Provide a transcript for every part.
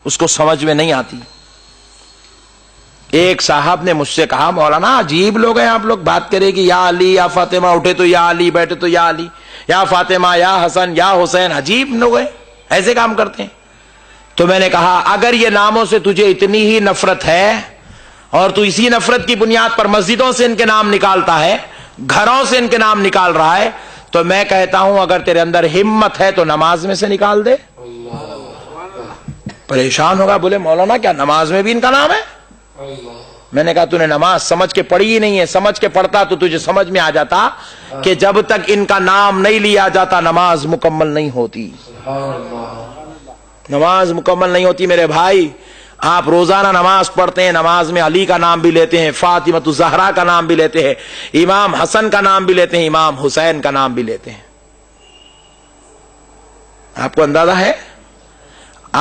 اس کو سمجھ میں نہیں آتی. ایک صاحب نے مجھ سے کہا مولانا عجیب لوگ ہیں آپ لوگ, بات کرے کہ یا علی یا فاطمہ, اٹھے تو یا علی, بیٹھے تو یا علی, یا فاطمہ یا حسن یا حسین, عجیب لوگ ہیں, ایسے کام کرتے ہیں. تو میں نے کہا اگر یہ ناموں سے تجھے اتنی ہی نفرت ہے اور تو اسی نفرت کی بنیاد پر مسجدوں سے ان کے نام نکالتا ہے, گھروں سے ان کے نام نکال رہا ہے, تو میں کہتا ہوں اگر تیرے اندر ہمت ہے تو نماز میں سے نکال دے. پریشان ہوگا, بولے مولانا کیا نماز میں بھی ان کا نام ہے؟ میں نے کہا تو نے نماز سمجھ کے پڑھی ہی نہیں ہے, سمجھ کے پڑھتا تو تجھے سمجھ میں آ جاتا کہ جب تک ان کا نام نہیں لیا جاتا نماز مکمل نہیں ہوتی. نماز مکمل نہیں ہوتی میرے بھائی. آپ روزانہ نماز پڑھتے ہیں, نماز میں علی کا نام بھی لیتے ہیں, فاطمۃ الزہرا کا نام بھی لیتے ہیں, امام حسن کا نام بھی لیتے ہیں, امام حسین کا نام بھی لیتے ہیں. آپ کو اندازہ ہے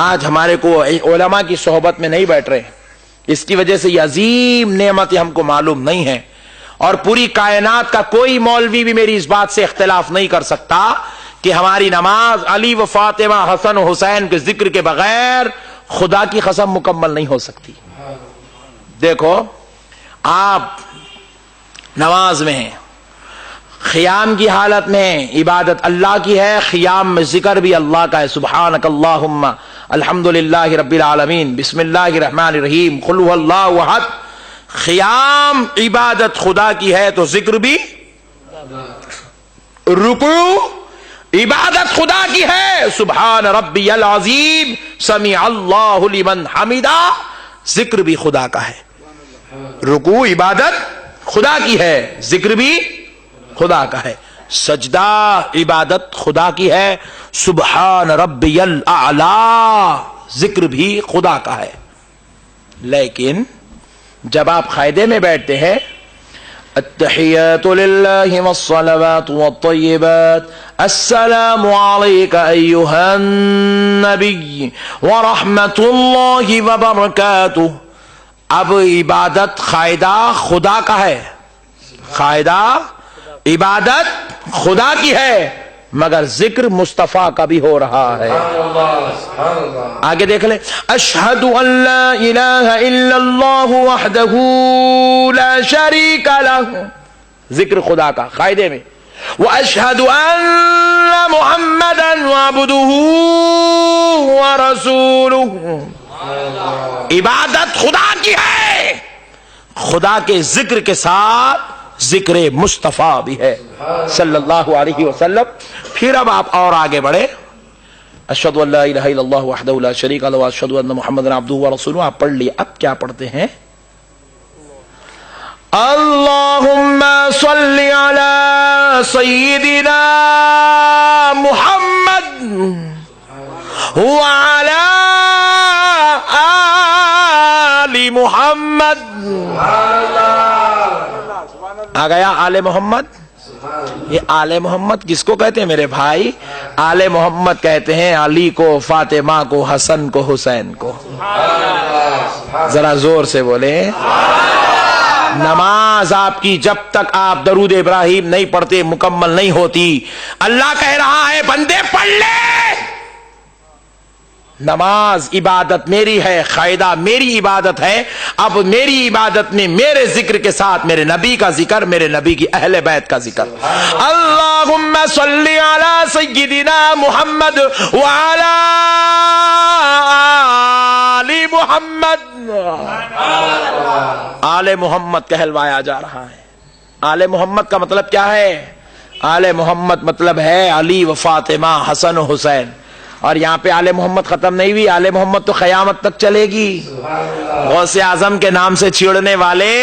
آج ہمارے کو علماء کی صحبت میں نہیں بیٹھ رہے, اس کی وجہ سے یہ عظیم نعمت ہم کو معلوم نہیں ہے. اور پوری کائنات کا کوئی مولوی بھی میری اس بات سے اختلاف نہیں کر سکتا کہ ہماری نماز علی و فاطمہ حسن و حسین کے ذکر کے بغیر خدا کی قسم مکمل نہیں ہو سکتی. دیکھو آپ نماز میں ہیں, قیام کی حالت میں عبادت اللہ کی ہے, قیام میں ذکر بھی اللہ کا ہے, سبحانک اللہم الحمدللہ رب العالمین بسم اللہ الرحمن الرحیم قل هو اللہ احد. قیام عبادت خدا کی ہے تو ذکر بھی, رکوع عبادت خدا کی ہے, سبحان ربی العظیم سمیع اللہ لمن حمدہ ذکر بھی خدا کا ہے. رکوع عبادت خدا کی ہے, ذکر بھی خدا کا ہے. سجدہ عبادت خدا کی ہے, سبحان ربی الاعلی ذکر بھی خدا کا ہے. لیکن جب آپ قاعدے میں بیٹھتے ہیں التحیات للہ والصلوات والطیبات السلام علیک ایہا النبی ورحمت اللہ وبرکاتہ, اب عبادت قاعدہ خدا کا ہے, قاعدہ عبادت خدا کی ہے, مگر ذکر مصطفیٰ کا بھی ہو رہا ہے. آگے دیکھ لیں, اشہد ان لا الہ الا اللہ وحدہ لا شریک لہ, ذکر خدا کا قاعدے میں. واشہد ان محمدا عبدہ ورسولہ, عبادت خدا کی ہے, خدا کے ذکر کے ساتھ ذکر مصطفیٰ بھی ہے صلی اللہ علیہ وسلم. پھر اب آپ اور آگے بڑھے, اشہد ان لا الہ الا اللہ وحدہ لا شریک لہ واشہد ان محمدا عبدہ ورسولہ, آپ پڑھ لیے. اب کیا پڑھتے ہیں, اللہم صلی علی سیدنا محمد وعلی آل محمد. آ گیا آل محمد. یہ آل محمد کس کو کہتے ہیں میرے بھائی؟ آل محمد کہتے ہیں علی کو, فاطمہ کو, حسن کو, حسین کو. ذرا زور سے بولے. نماز آپ کی جب تک آپ درود ابراہیم نہیں پڑھتے مکمل نہیں ہوتی. اللہ کہہ رہا ہے بندے پڑھ لے, نماز عبادت میری ہے, قاعدہ میری عبادت ہے. اب میری عبادت میں میرے ذکر کے ساتھ میرے نبی کا ذکر, میرے نبی کی اہل بیت کا ذکر. اللہم صلی علی سیدنا محمد وعلی آل محمد. آل محمد کہلوایا جا رہا ہے. آل محمد کا مطلب کیا ہے؟ آل محمد مطلب ہے علی و فاطمہ حسن و حسین. اور یہاں پہ آل محمد ختم نہیں ہوئی, آل محمد تو قیامت تک چلے گی. غوث اعظم کے نام سے چھیڑنے والے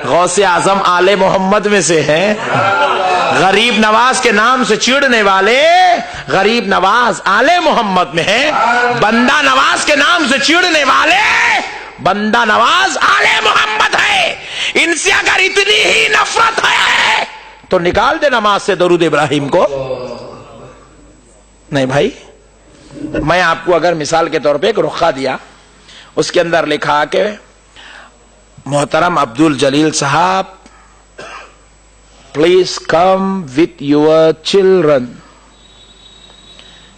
غوث اعظم آل محمد میں سے ہیں. غریب نواز کے نام سے چھیڑنے والے غریب نواز آل محمد میں ہیں. بندہ نواز کے نام سے چھیڑنے والے بندہ نواز آل محمد ہے. ان سے اگر اتنی ہی نفرت ہے تو نکال دے نماز سے درود ابراہیم کو. نہیں بھائی, میں آپ کو اگر مثال کے طور پہ ایک رخہ دیا, اس کے اندر لکھا کہ محترم عبد الجلیل صاحب please come with your children,